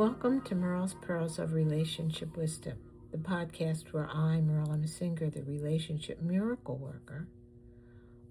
Welcome to Merle's Pearls of Relationship Wisdom, the podcast where I, Merle Singer, the relationship miracle worker,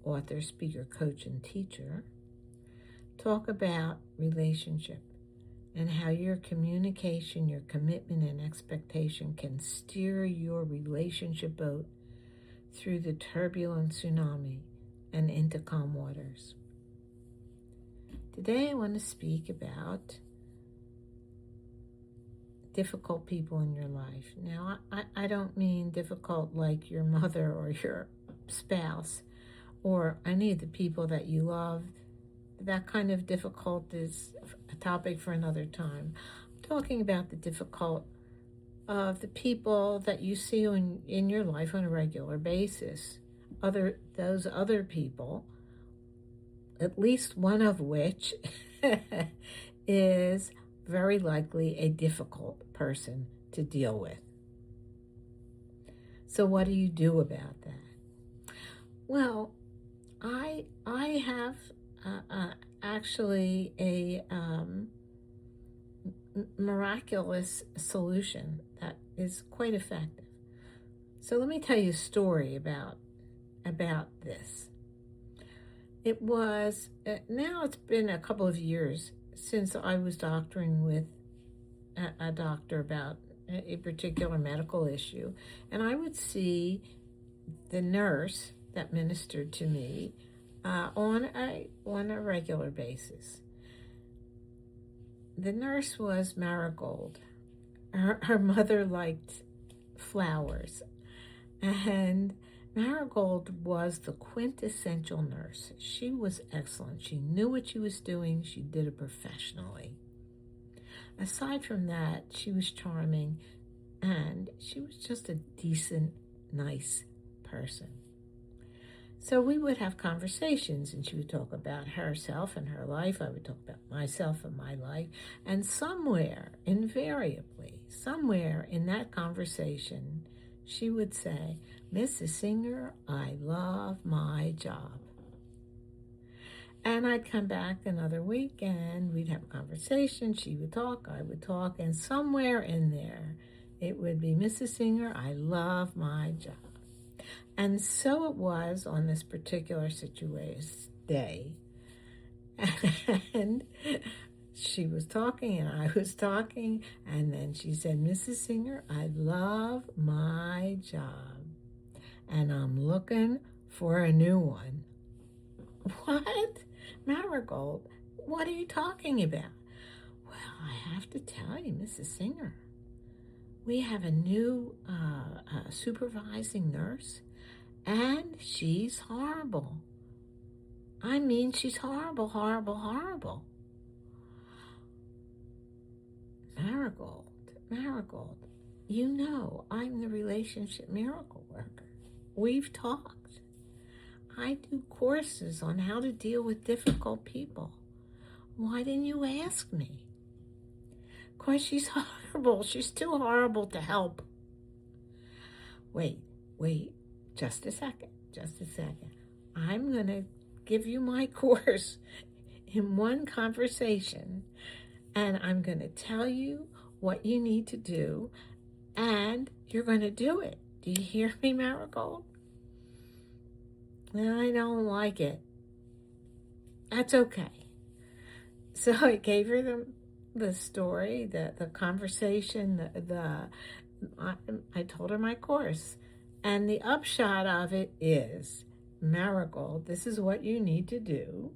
author, speaker, coach, and teacher, talk about relationship and how your communication, your commitment, and expectation can steer your relationship boat through the turbulent tsunami and into calm waters. Today I want to speak about difficult people in your life. Now, I don't mean difficult like your mother or your spouse or any of the people that you love. That kind of difficult is a topic for another time. I'm talking about the difficult of the people that you see in your life on a regular basis. Those other people, at least one of which is very likely a difficult person to deal with. So what do you do about that? Well, I have actually a miraculous solution that is quite effective. So let me tell you a story about this. It was, now it's been a couple of years since I was doctoring with a doctor about a particular medical issue, and I would see the nurse that ministered to me on a regular basis. The nurse was Marigold. Her mother liked flowers, and Marigold was the quintessential nurse. She was excellent. She knew what she was doing. She did it professionally. Aside from that, she was charming, and she was just a decent, nice person. So we would have conversations, and she would talk about herself and her life. I would talk about myself and my life. And somewhere, invariably, somewhere in that conversation, she would say, "Mrs. Singer, I love my job." And I'd come back another week and we'd have a conversation. She would talk, I would talk, and somewhere in there it would be, "Mrs. Singer, I love my job." And so it was on this particular day. And she was talking and I was talking, and then she said, "Mrs. Singer, I love my job and I'm looking for a new one." What? Marigold, what are you talking about? "Well, I have to tell you, Mrs. Singer, we have a new supervising nurse, and she's horrible. I mean, she's horrible, horrible, horrible." Marigold, you know I'm the relationship miracle worker. We've talked. I do courses on how to deal with difficult people. Why didn't you ask me? "Of course, she's horrible. She's too horrible to help." Wait, just a second. I'm going to give you my course in one conversation, and I'm going to tell you what you need to do, and you're going to do it. Do you hear me, Marigold? I don't like it. That's okay. So I gave her the story, the conversation, I told her my course. And the upshot of it is, Marigold, this is what you need to do.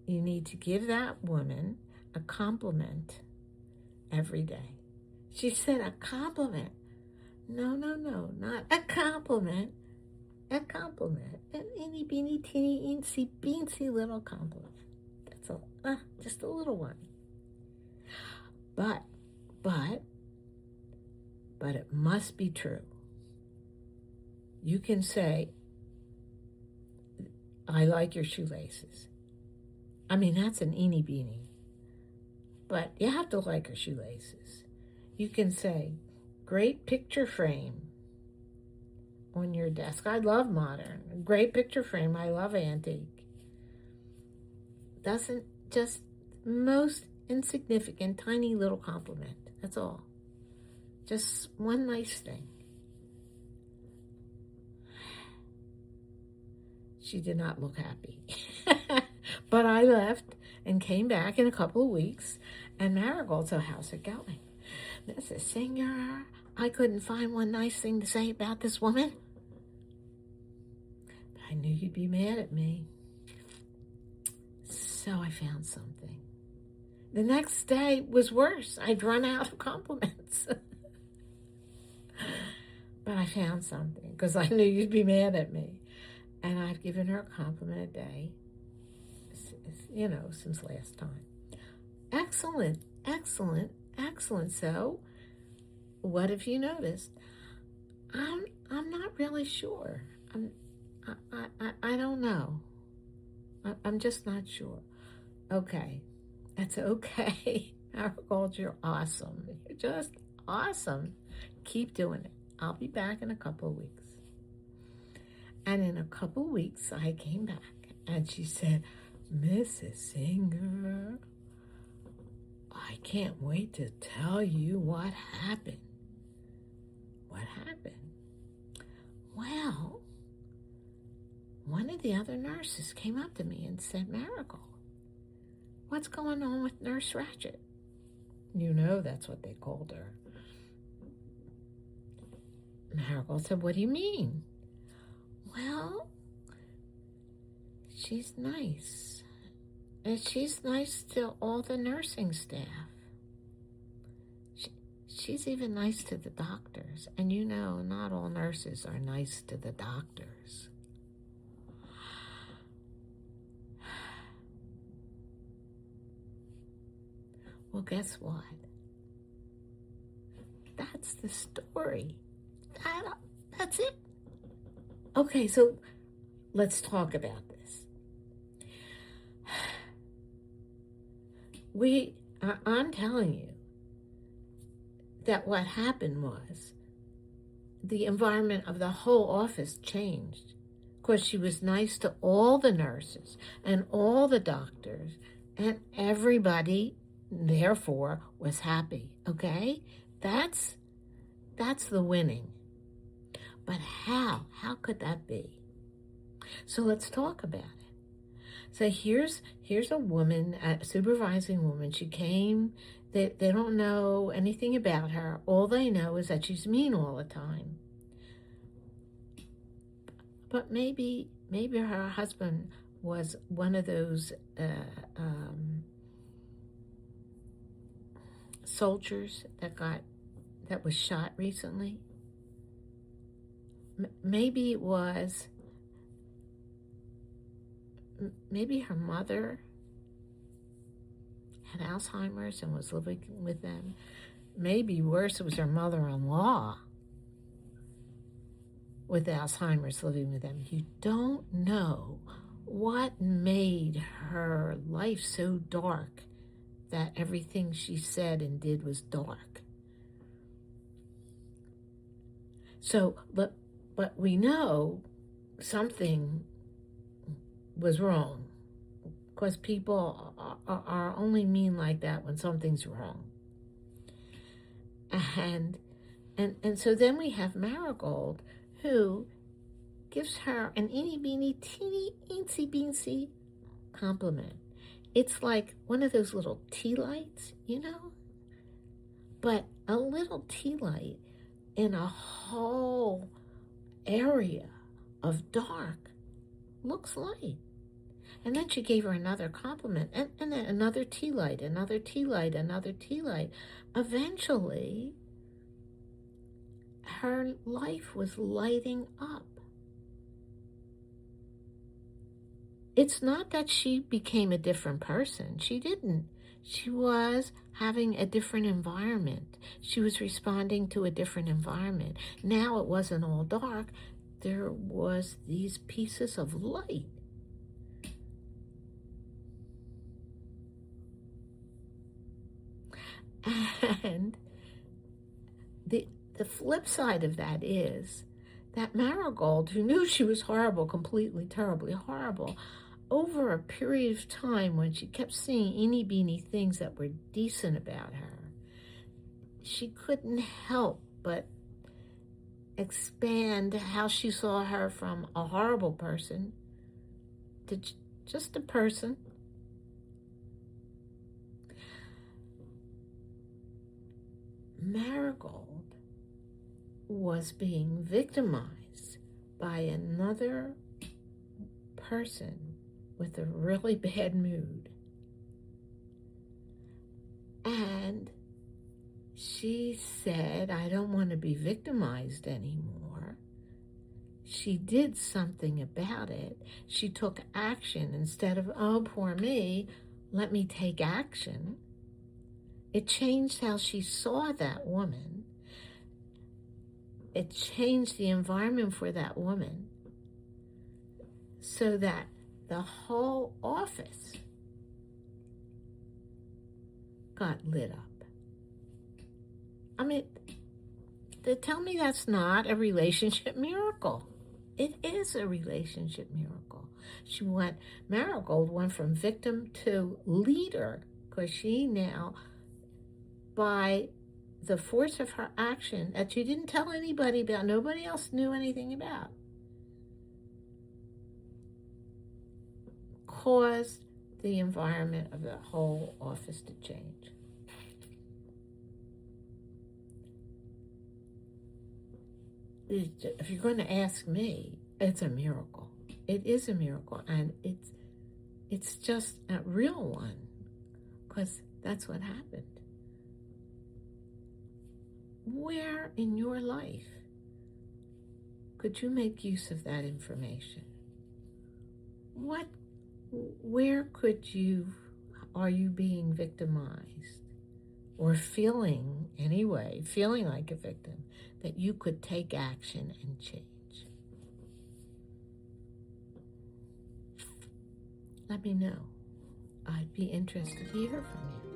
You need to give that woman a compliment every day. She said, "A compliment?" No, not a compliment. A compliment, an itty bitty teeny eensy beensy little compliment. That's just a little one. But it must be true. You can say, "I like your shoelaces." I mean, that's an eeny beeny. But you have to like her shoelaces. You can say, "Great picture frame on your desk. I love modern. Great picture frame. I love antique." Doesn't just most insignificant, tiny little compliment. That's all. Just one nice thing. She did not look happy. But I left and came back in a couple of weeks. And Marigold, so how's it going? Mrs. Singer, I couldn't find one nice thing to say about this woman. But I knew you'd be mad at me. So I found something. The next day was worse. I'd run out of compliments. But I found something because I knew you'd be mad at me. And I've given her a compliment a day, since last time. Excellent, excellent, excellent. So, what have you noticed? I'm not really sure. I don't know. I'm just not sure. Okay, that's okay. Marigold, you're awesome. You're just awesome. Keep doing it. I'll be back in a couple of weeks. And in a couple of weeks, I came back, and she said, Mrs. Singer, I can't wait to tell you what happened. What happened? Well, one of the other nurses came up to me and said, Marigold, what's going on with Nurse Ratchet? You know that's what they called her. Marigold said, what do you mean? Well, she's nice. And she's nice to all the nursing staff. She's even nice to the doctors. And not all nurses are nice to the doctors. Well, guess what? That's the story. That's it. Okay, so let's talk about this. I'm telling you that what happened was the environment of the whole office changed because she was nice to all the nurses and all the doctors, and everybody, therefore, was happy, okay? That's the winning. But how? How could that be? So let's talk about it. So here's a woman, a supervising woman. She came. They don't know anything about her. All they know is that she's mean all the time. But maybe her husband was one of those soldiers that was shot recently. Maybe her mother had Alzheimer's and was living with them. Maybe worse, it was her mother-in-law with Alzheimer's living with them. You don't know what made her life so dark that everything she said and did was dark. So, but we know something was wrong, because people are only mean like that when something's wrong. And so then we have Marigold, who gives her an eeny-beeny, teeny, eensy-beensy compliment. It's like one of those little tea lights, but a little tea light in a whole area of dark looks light. And then she gave her another compliment, and then another tea light, another tea light, another tea light. Eventually, her life was lighting up. It's not that she became a different person. She didn't. She was having a different environment. She was responding to a different environment. Now it wasn't all dark. There was these pieces of light. And the flip side of that is that Marigold, who knew she was horrible, completely, terribly horrible, over a period of time, when she kept seeing eeny beeny things that were decent about her, she couldn't help but expand how she saw her from a horrible person to just a person. Marigold was being victimized by another person with a really bad mood. And she said, I don't want to be victimized anymore. She did something about it. She took action instead of, oh, poor me, let me take action. It changed how she saw that woman. It changed the environment for that woman so that the whole office got lit up. I mean, they tell me that's not a relationship miracle. It is a relationship miracle. Marigold went from victim to leader, because she now, by the force of her action that she didn't tell anybody about, nobody else knew anything about, caused the environment of the whole office to change. If you're going to ask me, it's a miracle. It is a miracle, and it's just a real one, because that's what happened. Where in your life could you make use of that information? Where are you being victimized, or feeling like a victim, that you could take action and change? Let me know. I'd be interested to hear from you.